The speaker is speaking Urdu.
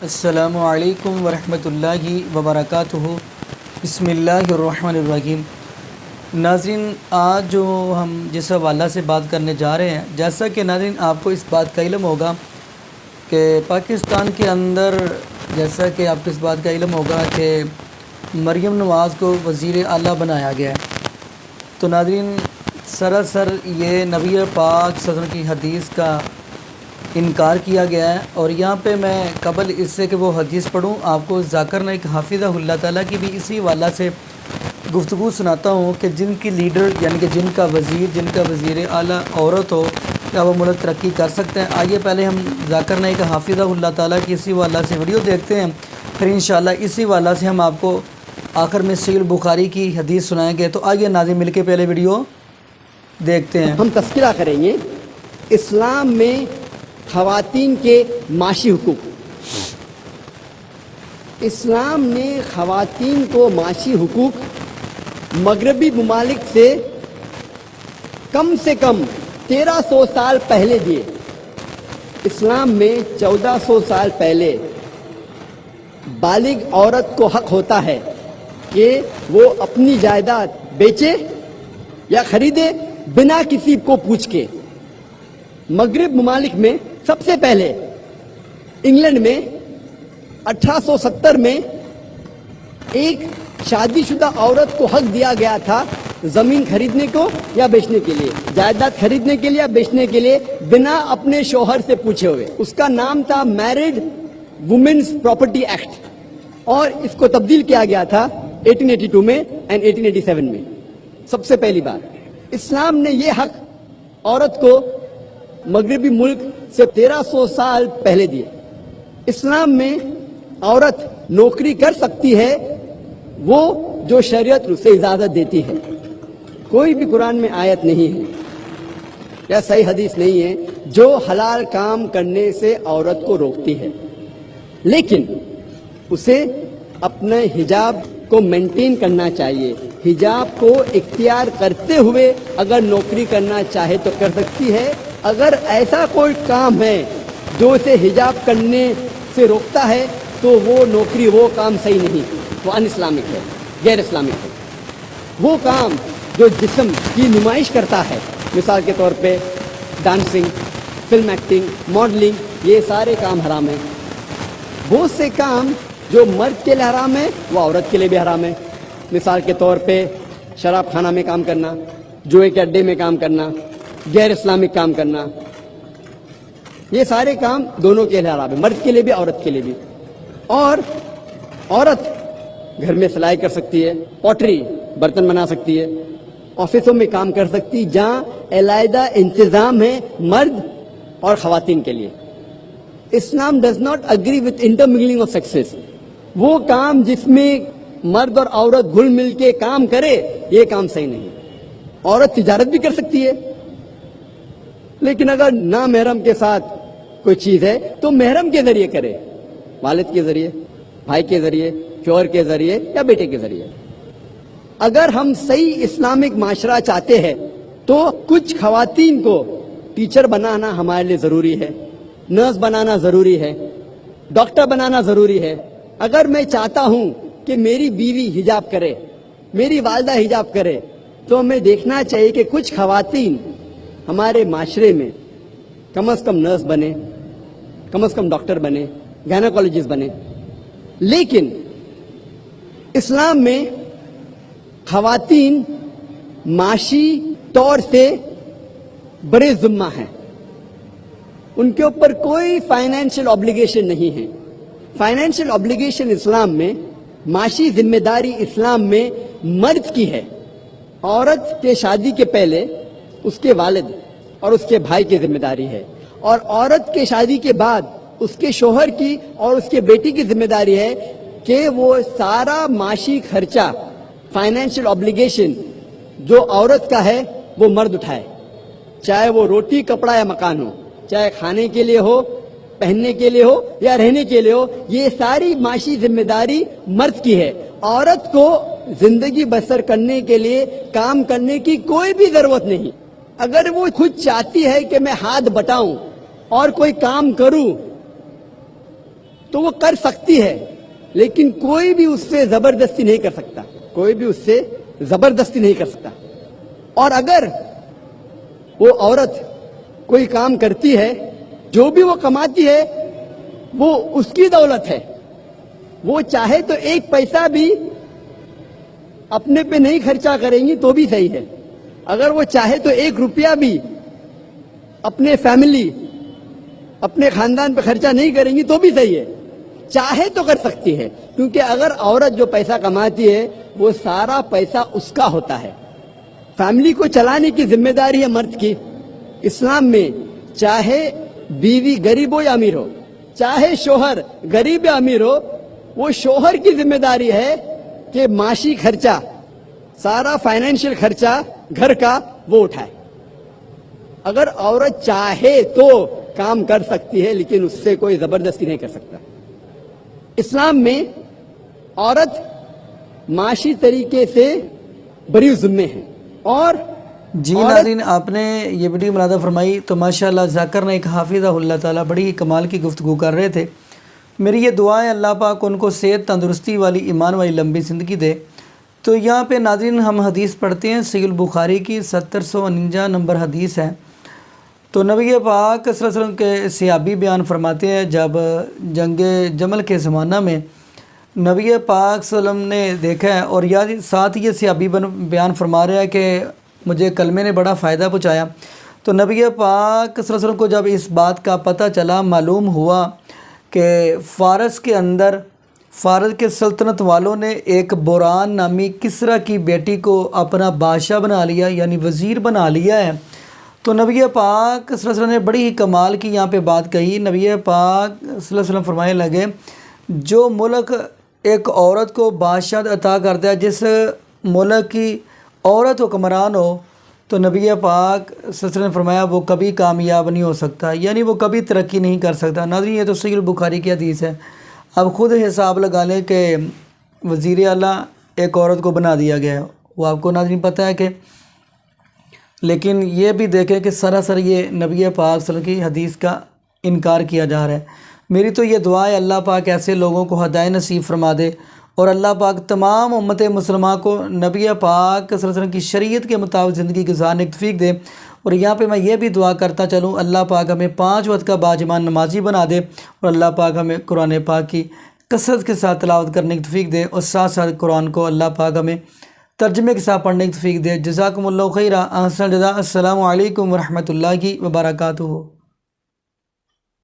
السلام علیکم ورحمۃ اللہ وبرکاتہ۔ بسم اللہ الرحمن الرحیم۔ ناظرین، آج جو ہم جس حوالہ سے بات کرنے جا رہے ہیں، جیسا کہ ناظرین آپ کو اس بات کا علم ہوگا کہ پاکستان کے اندر جیسا کہ آپ کو اس بات کا علم ہوگا کہ مریم نواز کو وزیر اعلیٰ بنایا گیا ہے، تو ناظرین سراسر یہ نبی پاک صلی اللہ علیہ وسلم کی حدیث کا انکار کیا گیا ہے۔ اور یہاں پہ میں قبل اس سے کہ وہ حدیث پڑھوں، آپ کو ذاکر نائک حافظہ اللہ تعالیٰ کی بھی اسی حوالہ سے گفتگو سناتا ہوں کہ جن کی لیڈر یعنی کہ جن کا وزیر اعلیٰ عورت ہو، کیا وہ ملک ترقی کر سکتے ہیں؟ آئیے پہلے ہم ذاکر نائک حافظہ اللہ تعالیٰ کی اسی حوالہ سے ویڈیو دیکھتے ہیں، پھر انشاءاللہ اسی حوالہ سے ہم آپ کو آخر میں صحیح البخاری کی حدیث سنائیں گے۔ تو آئیے ناظرین مل کے پہلے ویڈیو دیکھتے ہیں۔ ہم تذکرہ کریں گے اسلام میں خواتین کے معاشی حقوق۔ اسلام نے خواتین کو معاشی حقوق مغربی ممالک سے کم 1300 سال پہلے دیے۔ اسلام میں 1400 سال پہلے بالغ عورت کو حق ہوتا ہے کہ وہ اپنی جائیداد بیچے یا خریدے بنا کسی کو پوچھ کے۔ مغرب ممالک میں سب سے پہلے انگلینڈ میں 1870 میں ایک شادی شدہ عورت کو حق دیا گیا تھا زمین خریدنے کو یا بیچنے کے لیے، جائیداد خریدنے کے لیے یا بیچنے کے لیے بنا اپنے شوہر سے پوچھے ہوئے۔ اس کا نام تھا میرڈ وومنز پراپرٹی ایکٹ، اور اس کو تبدیل کیا گیا تھا 1882 میں اور 1887 میں۔ سب سے پہلی بار اسلام نے یہ حق عورت کو مغربی ملک سے 1300 سال پہلے دیے۔ اسلام میں عورت نوکری کر سکتی ہے وہ جو شریعت اسے اجازت دیتی ہے۔ کوئی بھی قرآن میں آیت نہیں ہے یا صحیح حدیث نہیں ہے جو حلال کام کرنے سے عورت کو روکتی ہے، لیکن اسے اپنے حجاب کو مینٹین کرنا چاہیے۔ حجاب کو اختیار کرتے ہوئے اگر نوکری کرنا چاہے تو کر سکتی ہے۔ اگر ایسا کوئی کام ہے جو اسے حجاب کرنے سے روکتا ہے تو وہ نوکری، وہ کام صحیح نہیں، وہ ان اسلامک ہے، غیر اسلامک ہے۔ وہ کام جو جسم کی نمائش کرتا ہے، مثال کے طور پہ ڈانسنگ، فلم ایکٹنگ، ماڈلنگ، یہ سارے کام حرام ہیں۔ بہت سے کام جو مرد کے لیے حرام ہے وہ عورت کے لیے بھی حرام ہے۔ مثال کے طور پہ شراب خانہ میں کام کرنا، جوئے کے اڈے میں کام کرنا، غیر اسلامک کام کرنا، یہ سارے کام دونوں کے لیے حرام ہے، مرد کے لیے بھی عورت کے لیے بھی۔ اور عورت گھر میں سلائی کر سکتی ہے، پوٹری برتن بنا سکتی ہے، آفسوں میں کام کر سکتی جہاں علیحدہ انتظام ہے مرد اور خواتین کے لیے۔ Islam does not agree with intermingling of sexes. وہ کام جس میں مرد اور عورت گھل مل کے کام کرے، یہ کام صحیح نہیں۔ عورت تجارت بھی کر سکتی ہے، لیکن اگر نامحرم کے ساتھ کوئی چیز ہے تو محرم کے ذریعے کرے، والد کے ذریعے، بھائی کے ذریعے، شوہر کے ذریعے یا بیٹے کے ذریعے۔ اگر ہم صحیح اسلامک معاشرہ چاہتے ہیں تو کچھ خواتین کو ٹیچر بنانا ہمارے لیے ضروری ہے، نرس بنانا ضروری ہے، ڈاکٹر بنانا ضروری ہے۔ اگر میں چاہتا ہوں کہ میری بیوی حجاب کرے، میری والدہ حجاب کرے، تو ہمیں دیکھنا چاہیے کہ کچھ خواتین ہمارے معاشرے میں کم از کم نرس بنے، کم از کم ڈاکٹر بنے، گائنیکولوجسٹ بنے۔ لیکن اسلام میں خواتین معاشی طور سے بڑے ذمہ ہیں، ان کے اوپر کوئی فائنینشیل obligation نہیں ہے۔ فائنینشیل obligation اسلام میں، معاشی ذمہ داری اسلام میں مرد کی ہے۔ عورت کے شادی کے پہلے اس کے والد اور اس کے بھائی کی ذمہ داری ہے، اور عورت کے شادی کے بعد اس کے شوہر کی اور اس کے بیٹی کی ذمہ داری ہے کہ وہ سارا معاشی خرچہ، فائنینشیل obligation جو عورت کا ہے وہ مرد اٹھائے، چاہے وہ روٹی کپڑا یا مکان ہو، چاہے کھانے کے لیے ہو، پہننے کے لیے ہو یا رہنے کے لیے ہو، یہ ساری معاشی ذمہ داری مرد کی ہے۔ عورت کو زندگی بسر کرنے کے لیے کام کرنے کی کوئی بھی ضرورت نہیں۔ اگر وہ خود چاہتی ہے کہ میں ہاتھ بٹاؤں اور کوئی کام کروں تو وہ کر سکتی ہے، لیکن کوئی بھی اس سے زبردستی نہیں کر سکتا، کوئی بھی اس سے زبردستی نہیں کر سکتا۔ اور اگر وہ عورت کوئی کام کرتی ہے، جو بھی وہ کماتی ہے وہ اس کی دولت ہے، وہ چاہے تو ایک پیسہ بھی اپنے پہ نہیں خرچہ کریں گی تو بھی صحیح ہے، اگر وہ چاہے تو ایک روپیہ بھی اپنے فیملی اپنے خاندان پہ خرچہ نہیں کریں گی تو بھی صحیح ہے، چاہے تو کر سکتی ہے، کیونکہ اگر عورت جو پیسہ کماتی ہے وہ سارا پیسہ اس کا ہوتا ہے۔ فیملی کو چلانے کی ذمہ داری ہے مرد کی۔ اسلام میں چاہے بیوی غریب ہو یا امیر ہو، چاہے شوہر غریب یا امیر ہو، وہ شوہر کی ذمہ داری ہے کہ معاشی خرچہ، سارا فائنینشیل خرچہ گھر کا وہ اٹھائے۔ اگر عورت چاہے تو کام کر سکتی ہے، لیکن اس سے کوئی زبردستی نہیں کر سکتا۔ اسلام میں عورت معاشی طریقے سے بری ذمہ ہے۔ اور جی ناظرین، آپ نے یہ ویڈیو ملاحظہ فرمائی تو ماشاءاللہ ذاکر نے ایک حافظہ اللہ تعالیٰ بڑی کمال کی گفتگو کر رہے تھے۔ میری یہ دعا ہے اللہ پاک ان کو صحت، تندرستی والی، ایمان والی لمبی زندگی دے۔ تو یہاں پہ ناظرین ہم حدیث پڑھتے ہیں، صحیح البخاری کی 749 نمبر حدیث ہے۔ تو نبی پاک صلی اللہ علیہ وسلم کے صحابی بیان فرماتے ہیں، جب جنگ جمل کے زمانہ میں نبی پاک صلی اللہ علیہ وسلم نے دیکھا ہے، اور ساتھ یہ صحابی بیان فرما رہا ہے کہ مجھے کلمے نے بڑا فائدہ پہنچایا۔ تو نبی پاک صلی اللہ علیہ وسلم کو جب اس بات کا پتہ چلا، معلوم ہوا کہ فارس کے اندر، فارس کے سلطنت والوں نے ایک بوران نامی کسریٰ کی بیٹی کو اپنا بادشاہ بنا لیا، یعنی وزیر بنا لیا ہے۔ تو نبی پاک صلی اللہ علیہ وسلم نے بڑی ہی کمال کی یہاں پہ بات کہی۔ نبی پاک صلی اللہ علیہ وسلم فرمانے لگے، جو ملک ایک عورت کو بادشاہ عطا کرتا ہے، جس ملک کی عورت حکمران ہو، تو نبی پاک صلی اللہ علیہ وسلم نے فرمایا وہ کبھی کامیاب نہیں ہو سکتا، یعنی وہ کبھی ترقی نہیں کر سکتا۔ ناظرین یہ تو صحیح البخاری کی حدیث ہے۔ اب خود حساب لگا لیں کہ وزیر اعلیٰ ایک عورت کو بنا دیا گیا ہے، وہ آپ کو ناظرین پتہ ہے کہ، لیکن یہ بھی دیکھیں کہ سراسر یہ نبی پاک صلی اللہ علیہ وسلم کی حدیث کا انکار کیا جا رہا ہے۔ میری تو یہ دعا ہے اللہ پاک ایسے لوگوں کو ہدایت نصیب فرما دے، اور اللہ پاک تمام امت مسلمہ کو نبی پاک صلی اللہ علیہ وسلم کی شریعت کے مطابق زندگی گزارنے کی توفیق دے۔ اور یہاں پہ میں یہ بھی دعا کرتا چلوں، اللہ پاک ہمیں 5 وقت کا باجمان نمازی بنا دے، اور اللہ پاک ہمیں قرآن پاک کی کثرت کے ساتھ تلاوت کرنے کی توفیق دے، اور ساتھ ساتھ قرآن کو اللہ پاک ہمیں ترجمے کے ساتھ پڑھنے کی توفیق دے۔ جزاکم اللہ خیرہ، احسن الجزاء۔ السلام علیکم ورحمۃ اللہ وبرکاتہ۔